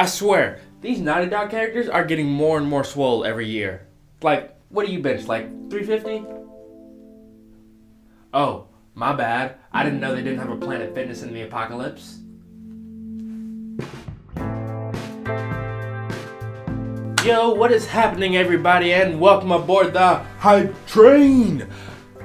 I swear, these Naughty Dog characters are getting more and more swole every year. Like, what do you bench, like 350? Oh, my bad. I didn't know they didn't have a Planet Fitness in the apocalypse. Yo, what is happening, everybody, and welcome aboard the Hype Train!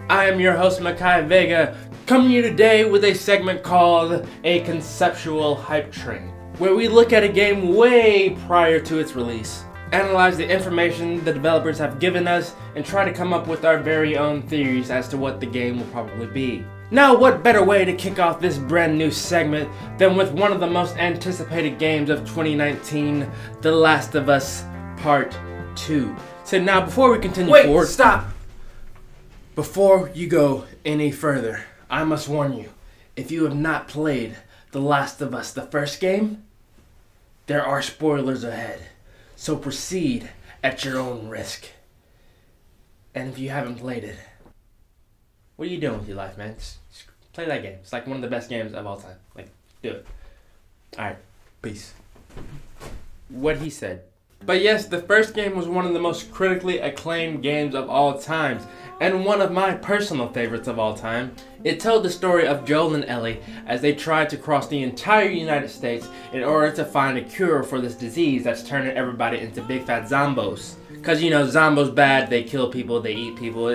I am your host, Michae Vega, coming to you today with a segment called a Conceptual Hype Train, where we look at a game way prior to its release, analyze the information the developers have given us, and try to come up with our very own theories as to what the game will probably be. Now, what better way to kick off this brand new segment than with one of the most anticipated games of 2019, The Last of Us Part 2. So now, before we continue forward... Wait, stop! Before you go any further, I must warn you, if you have not played The Last of Us, the first game, there are spoilers ahead. So proceed at your own risk. And if you haven't played it, what are you doing with your life, man? Just play that game. It's like one of the best games of all time. Like, do it. Alright, peace. What he said. But yes, the first game was one of the most critically acclaimed games of all times, and one of my personal favorites of all time. It told the story of Joel and Ellie as they tried to cross the entire United States in order to find a cure for this disease that's turning everybody into big fat zombos. Cause you know, zombos bad, they kill people, they eat people,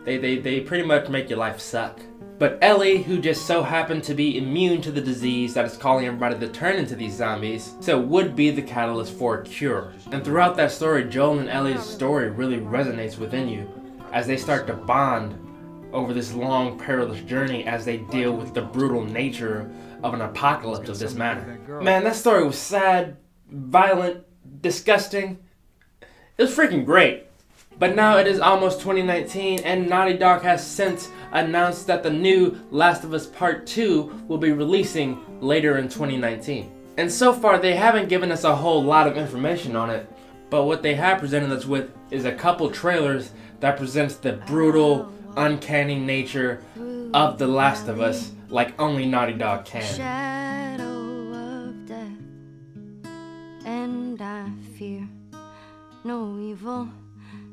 they pretty much make your life suck. But Ellie, who just so happened to be immune to the disease that is calling everybody to turn into these zombies, so would be the catalyst for a cure. And throughout that story, Joel and Ellie's story really resonates within you as they start to bond over this long, perilous journey as they deal with the brutal nature of an apocalypse of this manner. Man, that story was sad, violent, disgusting. It was freaking great. But now it is almost 2019, and Naughty Dog has since announced that the new Last of Us Part 2 will be releasing later in 2019. And so far, they haven't given us a whole lot of information on it, but what they have presented us with is a couple trailers that presents the brutal, uncanny nature of The Last of Us like only Naughty Dog can. Shadow of death, and I fear no evil.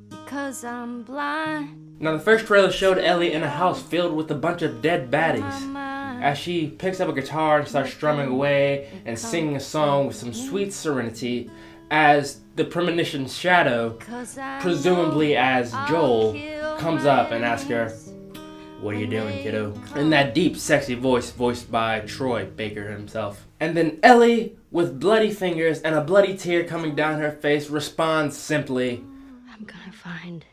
Because I'm blind. Now the first trailer showed Ellie in a house filled with a bunch of dead baddies as she picks up a guitar and starts strumming away and singing a song with some sweet serenity as the premonition Shadow, presumably as Joel, comes up and asks her, "What are you doing, kiddo?" in that deep sexy voice voiced by Troy Baker himself. And then Ellie, with bloody fingers and a bloody tear coming down her face, responds simply, "I'm gonna find,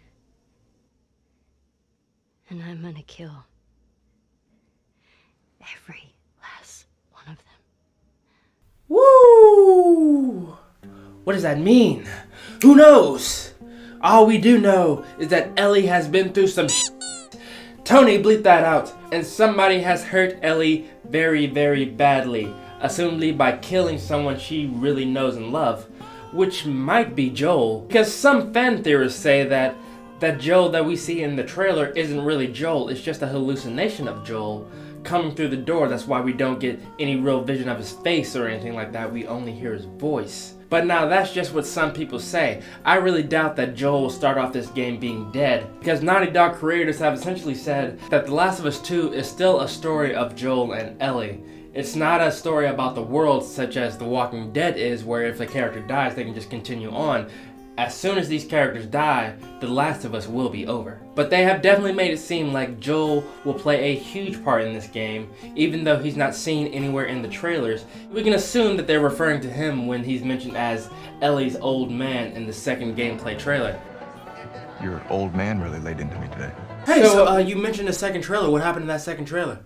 and I'm gonna kill every last one of them." Woo! What does that mean? Who knows? All we do know is that Ellie has been through some shit. Tony, bleep that out. And somebody has hurt Ellie very, very badly, assumably by killing someone she really knows and loves. Which might be Joel, because some fan theorists say that Joel that we see in the trailer isn't really Joel, it's just a hallucination of Joel coming through the door. That's why we don't get any real vision of his face or anything like that, we only hear his voice. But now that's just what some people say. I really doubt that Joel will start off this game being dead, because Naughty Dog creators have essentially said that The Last of Us 2 is still a story of Joel and Ellie. It's not a story about the world such as The Walking Dead is, where if a character dies, they can just continue on. As soon as these characters die, The Last of Us will be over. But they have definitely made it seem like Joel will play a huge part in this game, even though he's not seen anywhere in the trailers. We can assume that they're referring to him when he's mentioned as Ellie's old man in the second gameplay trailer. Your old man really laid into me today. Hey, so you mentioned the second trailer. What happened in that second trailer?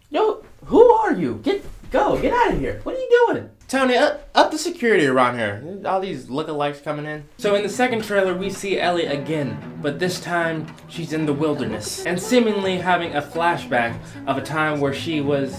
Yo, who are you? Get out of here. What are you doing? Tony, up the security around here. All these lookalikes coming in. So in the second trailer, we see Ellie again, but this time she's in the wilderness and seemingly having a flashback of a time where she was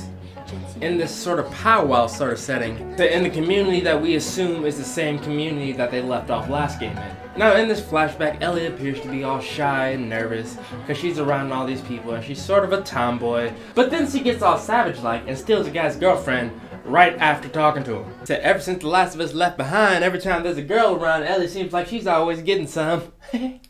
in this sort of powwow sort of setting in the community that we assume is the same community that they left off last game in. Now in this flashback, Ellie appears to be all shy and nervous because she's around all these people and she's sort of a tomboy. But then she gets all savage-like and steals a guy's girlfriend right after talking to him. So ever since The Last of Us Left Behind, every time there's a girl around, Ellie seems like she's always getting some.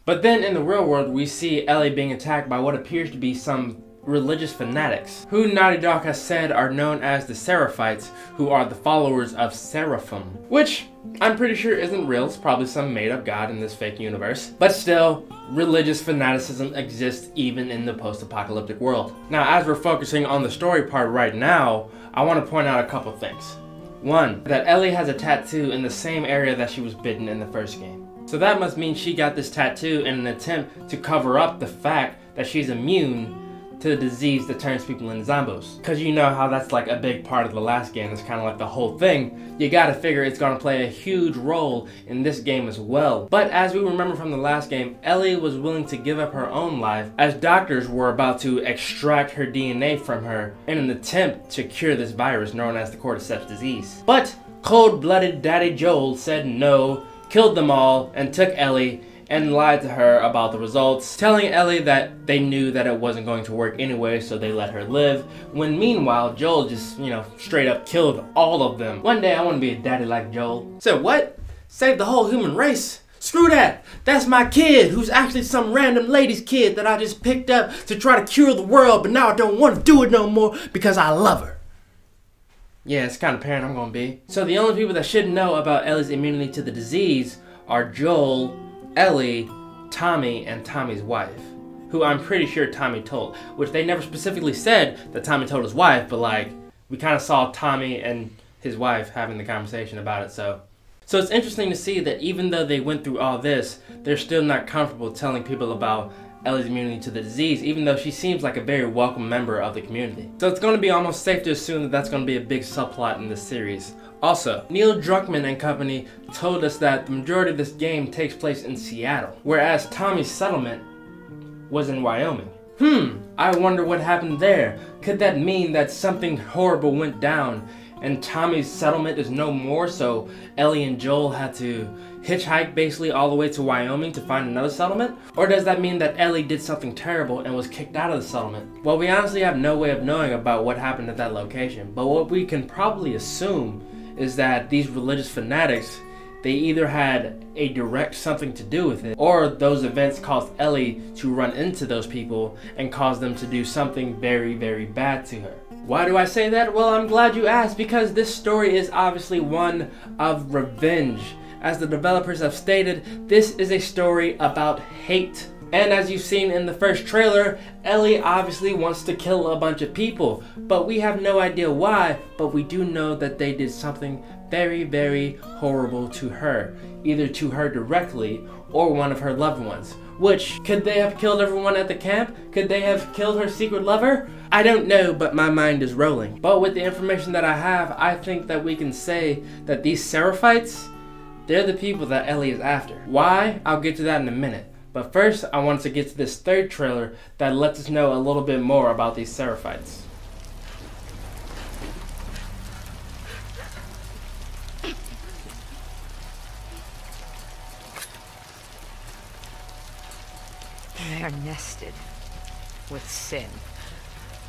But then in the real world, we see Ellie being attacked by what appears to be some religious fanatics, who Naughty Dog has said are known as the Seraphites, who are the followers of Seraphim, which I'm pretty sure isn't real. It's probably some made-up god in this fake universe. But still, religious fanaticism exists even in the post-apocalyptic world. Now, as we're focusing on the story part right now, I want to point out a couple things. One, that Ellie has a tattoo in the same area that she was bitten in the first game. So that must mean she got this tattoo in an attempt to cover up the fact that she's immune to the disease that turns people into zombies. Because you know how that's like a big part of the last game. It's kind of like the whole thing. You gotta figure it's gonna play a huge role in this game as well. But as we remember from the last game, Ellie was willing to give up her own life as doctors were about to extract her DNA from her in an attempt to cure this virus known as the cordyceps disease. But cold-blooded Daddy Joel said no, killed them all, and took Ellie and lied to her about the results, telling Ellie that they knew that it wasn't going to work anyway, so they let her live, when meanwhile Joel just, straight up killed all of them. One day I want to be a daddy like Joel. So what? Save the whole human race? Screw that! That's my kid, who's actually some random lady's kid that I just picked up to try to cure the world, but now I don't want to do it no more because I love her. Yeah, it's the kind of parent I'm gonna be. So the only people that should know about Ellie's immunity to the disease are Joel, Ellie, Tommy, and Tommy's wife, who I'm pretty sure Tommy told, which they never specifically said that Tommy told his wife, but like, we kind of saw Tommy and his wife having the conversation about it, so it's interesting to see that even though they went through all this, they're still not comfortable telling people about Ellie's immunity to the disease, even though she seems like a very welcome member of the community. So it's going to be almost safe to assume that that's going to be a big subplot in this series. Also, Neil Druckmann and company told us that the majority of this game takes place in Seattle, whereas Tommy's settlement was in Wyoming. I wonder what happened there. Could that mean that something horrible went down and Tommy's settlement is no more, so Ellie and Joel had to hitchhike basically all the way to Wyoming to find another settlement? Or does that mean that Ellie did something terrible and was kicked out of the settlement? Well, we honestly have no way of knowing about what happened at that location, but what we can probably assume is that these religious fanatics, they either had a direct something to do with it, or those events caused Ellie to run into those people and cause them to do something very, very bad to her. Why do I say that? Well, I'm glad you asked, because this story is obviously one of revenge. As the developers have stated, this is a story about hate. And as you've seen in the first trailer, Ellie obviously wants to kill a bunch of people, but we have no idea why, but we do know that they did something very, very horrible to her, either to her directly or one of her loved ones. Which, could they have killed everyone at the camp? Could they have killed her secret lover? I don't know, but my mind is rolling. But with the information that I have, I think that we can say that these Seraphites, they're the people that Ellie is after. Why? I'll get to that in a minute. But first, I wanted to get to this third trailer that lets us know a little bit more about these Seraphites. They are nested with sin.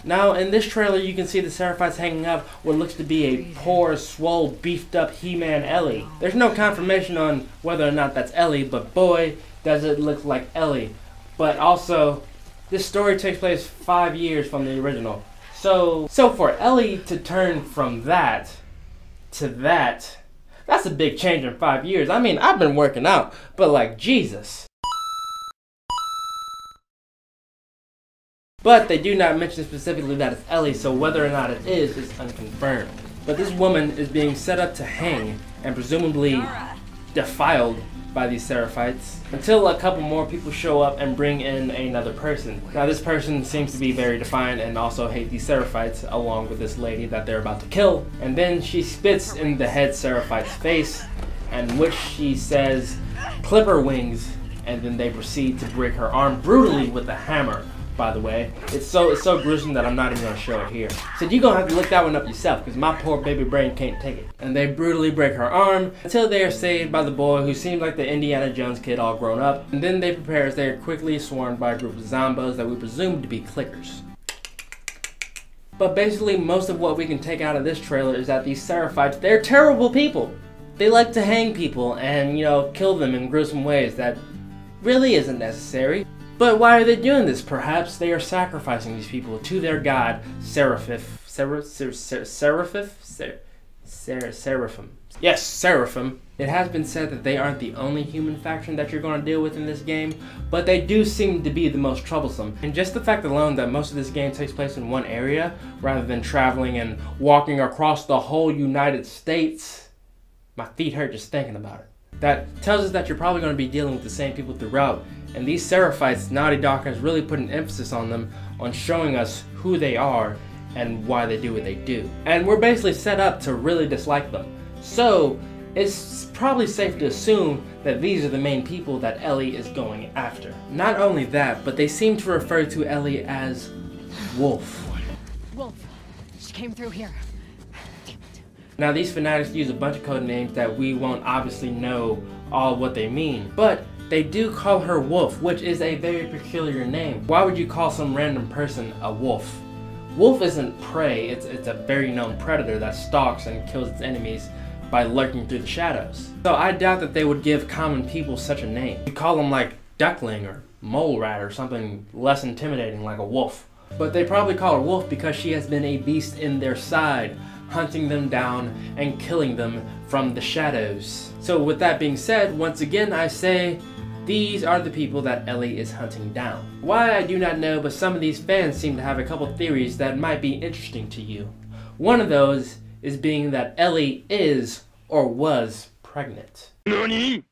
Now, in this trailer, you can see the Seraphites hanging up what looks to be a poor, swole, beefed up He-Man Ellie. There's no confirmation on whether or not that's Ellie, but boy, does it look like Ellie. But also, this story takes place 5 years from the original. So for Ellie to turn from that to that, that's a big change in 5 years. I mean, I've been working out, but like, Jesus. But they do not mention specifically that it's Ellie, so whether or not it is unconfirmed. But this woman is being set up to hang and presumably defiled by these Seraphites until a couple more people show up and bring in another person. Now this person seems to be very defiant and also hate these Seraphites along with this lady that they're about to kill. And then she spits in the head Seraphite's face, and which she says, "Clip her wings," and then they proceed to break her arm brutally with a hammer. By the way, it's so gruesome that I'm not even gonna show it here. So you're gonna have to look that one up yourself, because my poor baby brain can't take it. And they brutally break her arm until they are saved by the boy, who seems like the Indiana Jones kid all grown up. And then they prepare as they are quickly swarmed by a group of zombos that we presume to be clickers. But basically, most of what we can take out of this trailer is that these Seraphites, they're terrible people. They like to hang people and, you know, kill them in gruesome ways that really isn't necessary. But why are they doing this? Perhaps they are sacrificing these people to their god, Seraphim. Yes, Seraphim. It has been said that they aren't the only human faction that you're going to deal with in this game, but they do seem to be the most troublesome. And just the fact alone that most of this game takes place in one area, rather than traveling and walking across the whole United States, my feet hurt just thinking about it. That tells us that you're probably going to be dealing with the same people throughout. And these Seraphites, Naughty Dog has really put an emphasis on them, on showing us who they are and why they do what they do. And we're basically set up to really dislike them. So it's probably safe to assume that these are the main people that Ellie is going after. Not only that, but they seem to refer to Ellie as Wolf. Wolf. She came through here. Damn it. Now these fanatics use a bunch of code names that we won't obviously know all what they mean, but they do call her Wolf, which is a very peculiar name. Why would you call some random person a wolf? Wolf isn't prey, it's a very known predator that stalks and kills its enemies by lurking through the shadows. So I doubt that they would give common people such a name. You call them like duckling or mole rat or something less intimidating like a wolf. But they probably call her Wolf because she has been a beast in their side, hunting them down and killing them from the shadows. So with that being said, once again I say, these are the people that Ellie is hunting down. Why, I do not know, but some of these fans seem to have a couple theories that might be interesting to you. One of those is being that Ellie is or was pregnant. NANI?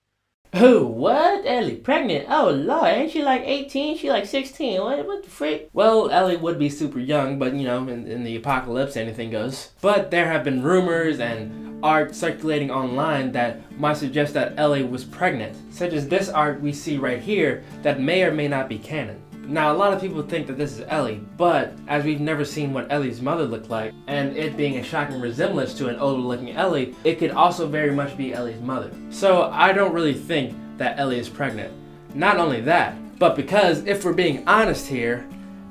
Oh, what? Ellie pregnant? Oh lord, ain't she like 18? She like 16. What the frick? Well, Ellie would be super young, but you know, in the apocalypse, anything goes. But there have been rumors and art circulating online that might suggest that Ellie was pregnant, such as this art we see right here that may or may not be canon. Now, a lot of people think that this is Ellie, but as we've never seen what Ellie's mother looked like, and it being a shocking resemblance to an older looking Ellie, it could also very much be Ellie's mother. So I don't really think that Ellie is pregnant. Not only that, but because if we're being honest here,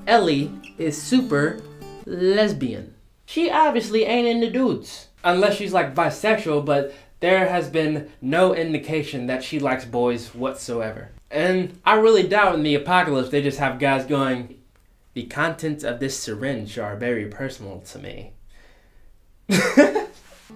Ellie is super lesbian. She obviously ain't into dudes. Unless she's like bisexual, but there has been no indication that she likes boys whatsoever. And I really doubt in the apocalypse they just have guys going, the contents of this syringe are very personal to me.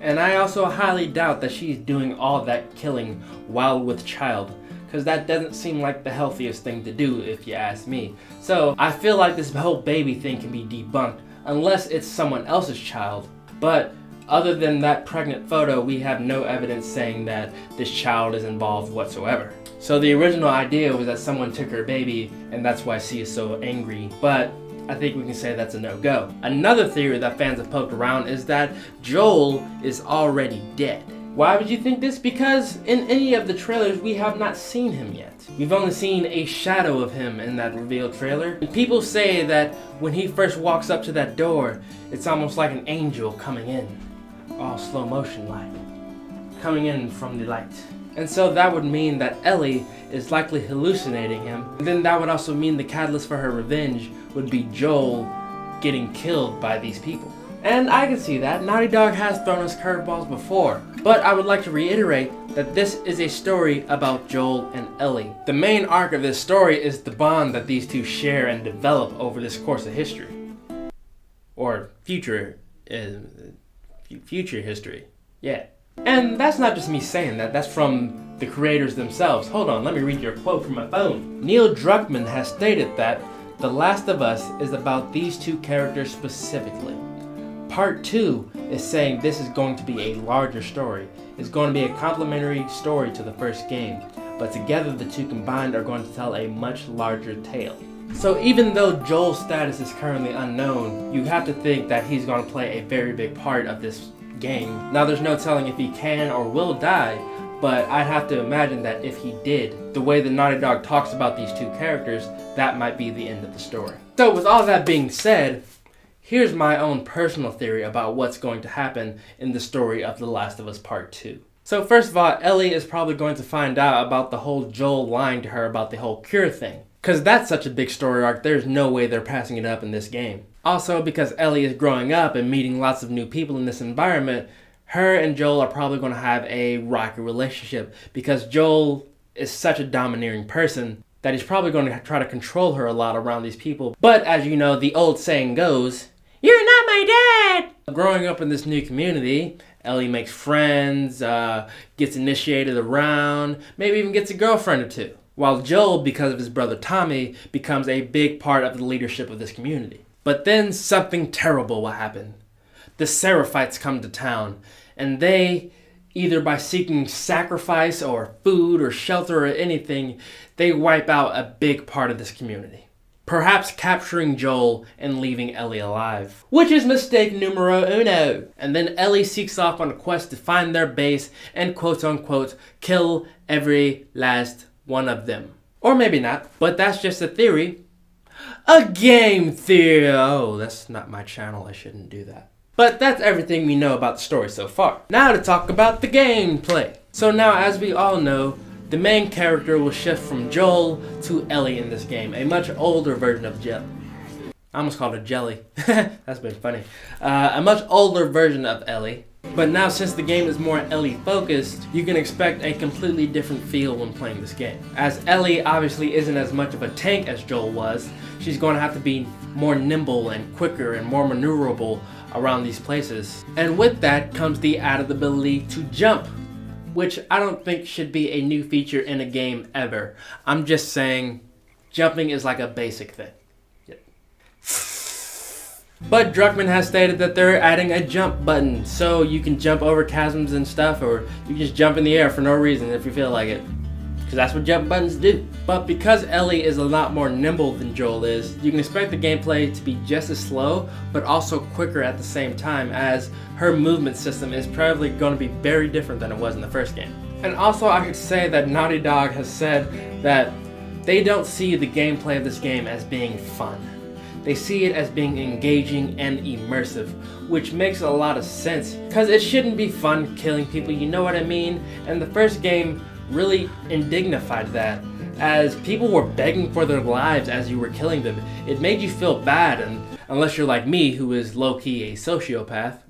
And I also highly doubt that she's doing all that killing while with child, because that doesn't seem like the healthiest thing to do if you ask me. So I feel like this whole baby thing can be debunked unless it's someone else's child. But other than that pregnant photo, we have no evidence saying that this child is involved whatsoever. So the original idea was that someone took her baby and that's why she is so angry, but I think we can say that's a no-go. Another theory that fans have poked around is that Joel is already dead. Why would you think this? Because in any of the trailers we have not seen him yet. We've only seen a shadow of him in that revealed trailer. And people say that when he first walks up to that door, it's almost like an angel coming in. All slow motion like, coming in from the light. And so that would mean that Ellie is likely hallucinating him. And then that would also mean the catalyst for her revenge would be Joel getting killed by these people. And I can see that. Naughty Dog has thrown us curveballs before. But I would like to reiterate that this is a story about Joel and Ellie. The main arc of this story is the bond that these two share and develop over this course of history. Or future history. Yeah. And that's not just me saying that, that's from the creators themselves. Hold on, let me read your quote from my phone. Neil Druckmann has stated that The Last of Us is about these two characters specifically. Part 2 is saying this is going to be a larger story. It's going to be a complementary story to the first game, but together the two combined are going to tell a much larger tale. So even though Joel's status is currently unknown, you have to think that he's going to play a very big part of this game. Now there's no telling if he can or will die, but I'd have to imagine that if he did, the way the Naughty Dog talks about these two characters, that might be the end of the story. So with all that being said, here's my own personal theory about what's going to happen in the story of The Last of Us Part 2. So first of all, Ellie is probably going to find out about the whole Joel lying to her about the whole cure thing. Because that's such a big story arc, there's no way they're passing it up in this game. Also, because Ellie is growing up and meeting lots of new people in this environment, her and Joel are probably going to have a rocky relationship because Joel is such a domineering person that he's probably going to try to control her a lot around these people. But as you know, the old saying goes, "You're not my dad!" Growing up in this new community, Ellie makes friends, gets initiated around, maybe even gets a girlfriend or two. While Joel, because of his brother Tommy, becomes a big part of the leadership of this community. But then something terrible will happen. The Seraphites come to town, and they, either by seeking sacrifice or food or shelter or anything, they wipe out a big part of this community. Perhaps capturing Joel and leaving Ellie alive. Which is mistake numero uno. And then Ellie seeks off on a quest to find their base and quote unquote kill every last one of them. Or maybe not, but that's just a theory. A game theory. Oh, that's not my channel, I shouldn't do that. But that's everything we know about the story so far. Now to talk about the gameplay. So now, as we all know, the main character will shift from Joel to Ellie in this game, a much older version of Jelly. I almost called her Jelly. That's been funny. A much older version of Ellie. But now, since the game is more Ellie focused, you can expect a completely different feel when playing this game. As Ellie obviously isn't as much of a tank as Joel was, she's going to have to be more nimble and quicker and more maneuverable around these places. And with that comes the added ability to jump, which I don't think should be a new feature in a game ever. I'm just saying jumping is like a basic thing. But Druckmann has stated that they're adding a jump button, so you can jump over chasms and stuff, or you can just jump in the air for no reason if you feel like it. Because that's what jump buttons do. But because Ellie is a lot more nimble than Joel is, you can expect the gameplay to be just as slow, but also quicker at the same time, as her movement system is probably going to be very different than it was in the first game. And also I could say that Naughty Dog has said that they don't see the gameplay of this game as being fun. They see it as being engaging and immersive, which makes a lot of sense, because it shouldn't be fun killing people, you know what I mean? And the first game really indignified that, as people were begging for their lives as you were killing them. It made you feel bad, and unless you're like me, who is low-key a sociopath.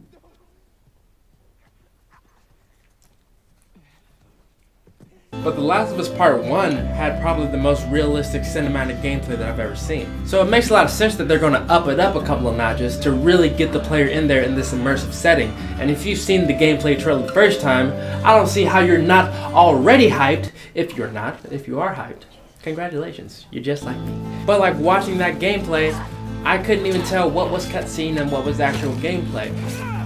But The Last of Us Part 1 had probably the most realistic cinematic gameplay that I've ever seen. So it makes a lot of sense that they're going to up it up a couple of notches to really get the player in there in this immersive setting. And if you've seen the gameplay trailer the first time, I don't see how you're not already hyped. If you are hyped, congratulations, you're just like me. But like watching that gameplay, I couldn't even tell what was cutscene and what was actual gameplay.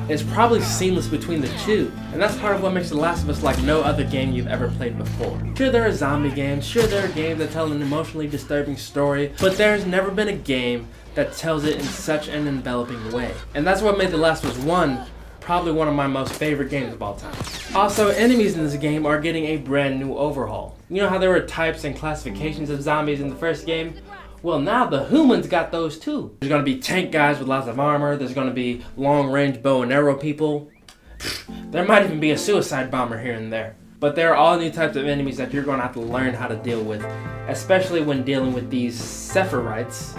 It's probably seamless between the two, and that's part of what makes The Last of Us like no other game you've ever played before. Sure, there are zombie games, sure there are games that tell an emotionally disturbing story, but there's never been a game that tells it in such an enveloping way. And that's what made The Last of Us 1 probably one of my most favorite games of all time. Also, enemies in this game are getting a brand new overhaul. You know how there were types and classifications of zombies in the first game? Well, now the humans got those too. There's gonna be tank guys with lots of armor, there's gonna be long-range bow and arrow people. There might even be a suicide bomber here and there. But there are all new types of enemies that you're gonna have to learn how to deal with, especially when dealing with these Sephirites,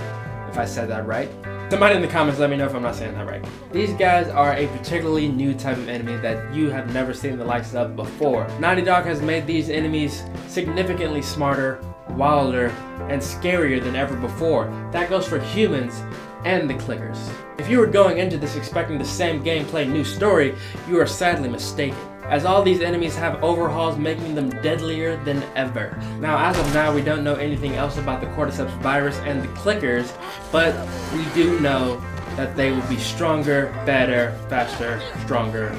if I said that right. Somebody in the comments let me know if I'm not saying that right. These guys are a particularly new type of enemy that you have never seen the likes of before. Naughty Dog has made these enemies significantly smarter, wilder, and scarier than ever before. That goes for humans and the clickers. If you were going into this expecting the same gameplay, new story, you are sadly mistaken, as all these enemies have overhauls making them deadlier than ever. Now, as of now, we don't know anything else about the Cordyceps virus and the clickers, but we do know that they will be stronger, better, faster, stronger.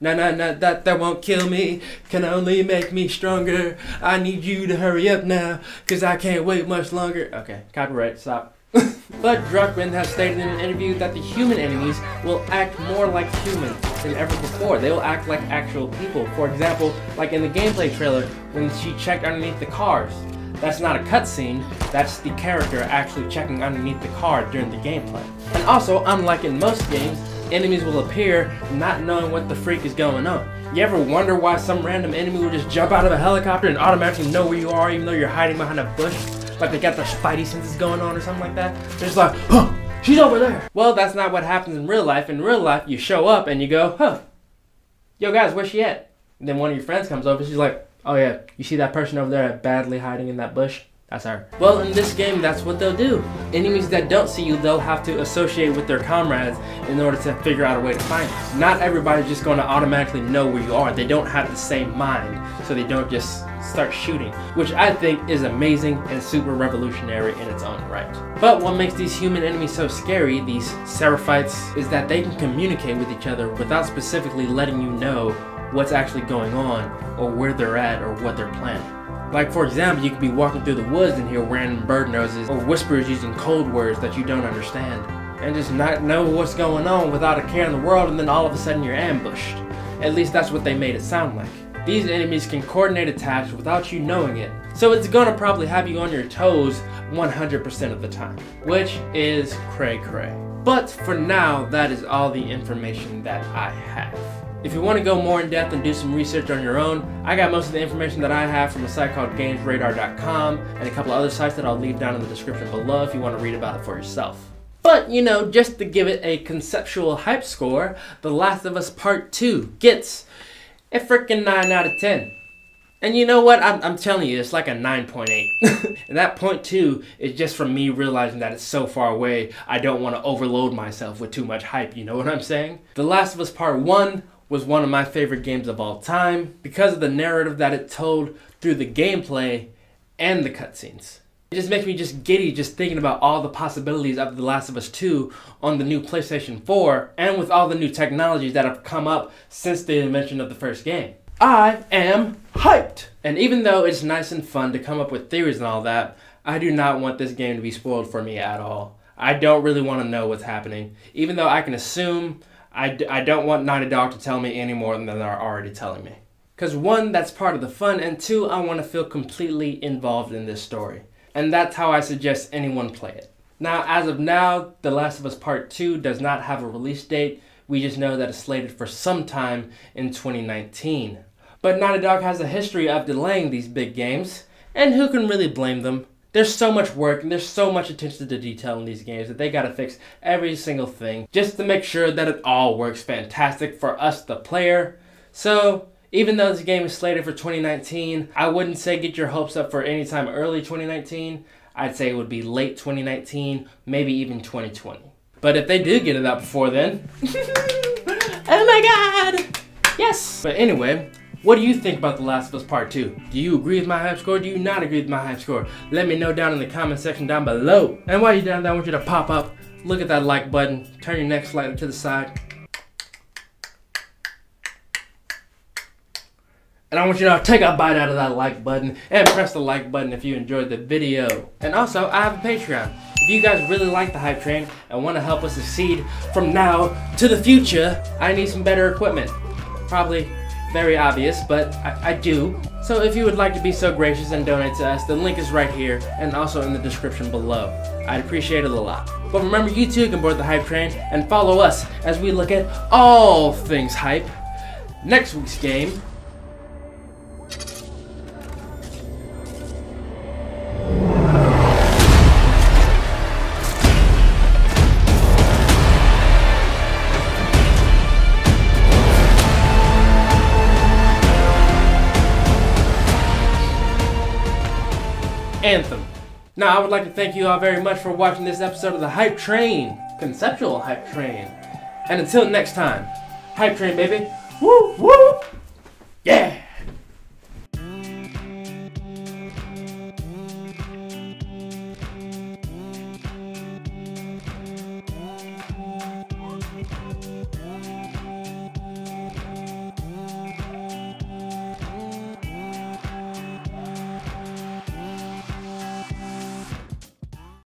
No, that won't kill me, can only make me stronger. I need you to hurry up now, cause I can't wait much longer. Okay, copyright, stop. But Druckmann has stated in an interview that the human enemies will act more like humans than ever before. They will act like actual people. For example, like in the gameplay trailer, when she checked underneath the cars. That's not a cutscene, that's the character actually checking underneath the car during the gameplay. And also, unlike in most games, enemies will appear not knowing what the freak is going on. You ever wonder why some random enemy will just jump out of a helicopter and automatically know where you are even though you're hiding behind a bush? Like they got their spidey senses going on or something like that? They're just like, huh, she's over there. Well, that's not what happens in real life. In real life, you show up and you go, huh, yo guys, where's she at? And then one of your friends comes over, she's like, oh yeah, you see that person over there badly hiding in that bush? That's her. Well, in this game, that's what they'll do. Enemies that don't see you, they'll have to associate with their comrades in order to figure out a way to find you. Not everybody's just going to automatically know where you are. They don't have the same mind, so they don't just start shooting, which I think is amazing and super revolutionary in its own right. But what makes these human enemies so scary, these Seraphites, is that they can communicate with each other without specifically letting you know what's actually going on, or where they're at, or what they're planning. Like, for example, you could be walking through the woods and hear random bird noises or whispers using code words that you don't understand, and just not know what's going on without a care in the world, and then all of a sudden you're ambushed. At least that's what they made it sound like. These enemies can coordinate attacks without you knowing it, so it's gonna probably have you on your toes 100% of the time, which is cray-cray. But for now, that is all the information that I have. If you want to go more in depth and do some research on your own, I got most of the information that I have from a site called GamesRadar.com and a couple of other sites that I'll leave down in the description below if you want to read about it for yourself. But, you know, just to give it a conceptual hype score, The Last of Us Part 2 gets a freaking 9 out of 10. And you know what? I'm telling you, it's like a 9.8. And that point 2 is just from me realizing that it's so far away, I don't want to overload myself with too much hype, you know what I'm saying? The Last of Us Part 1 was one of my favorite games of all time because of the narrative that it told through the gameplay and the cutscenes. It just makes me just giddy just thinking about all the possibilities of The Last of Us 2 on the new PlayStation 4 and with all the new technologies that have come up since the invention of the first game. I am hyped! And even though it's nice and fun to come up with theories and all that, I do not want this game to be spoiled for me at all. I don't really want to know what's happening, even though I can assume. I don't want Naughty Dog to tell me any more than they're already telling me. Because one, that's part of the fun, and two, I want to feel completely involved in this story. And that's how I suggest anyone play it. Now, as of now, The Last of Us Part 2 does not have a release date. We just know that it's slated for sometime in 2019. But Naughty Dog has a history of delaying these big games, and who can really blame them? There's so much work and there's so much attention to detail in these games that they gotta fix every single thing just to make sure that it all works fantastic for us, the player. So, even though this game is slated for 2019, I wouldn't say get your hopes up for any time early 2019. I'd say it would be late 2019, maybe even 2020. But if they do get it out before then, oh my god! Yes! But anyway, what do you think about The Last of Us Part 2? Do you agree with my hype score? Do you not agree with my hype score? Let me know down in the comment section down below. And while you're down there, I want you to pop up, look at that like button, turn your neck slightly to the side. And I want you to take a bite out of that like button and press the like button if you enjoyed the video. And also, I have a Patreon. If you guys really like the hype train and want to help us succeed from now to the future, I need some better equipment. Probably very obvious, but I do. So if you would like to be so gracious and donate to us, the link is right here and also in the description below. I'd appreciate it a lot. But remember, you too can board the hype train and follow us as we look at all things hype. Next week's game. Anthem. Now, I would like to thank you all very much for watching this episode of the Hype Train, Conceptual Hype Train. And until next time, Hype Train, baby. Woo, woo! Yeah!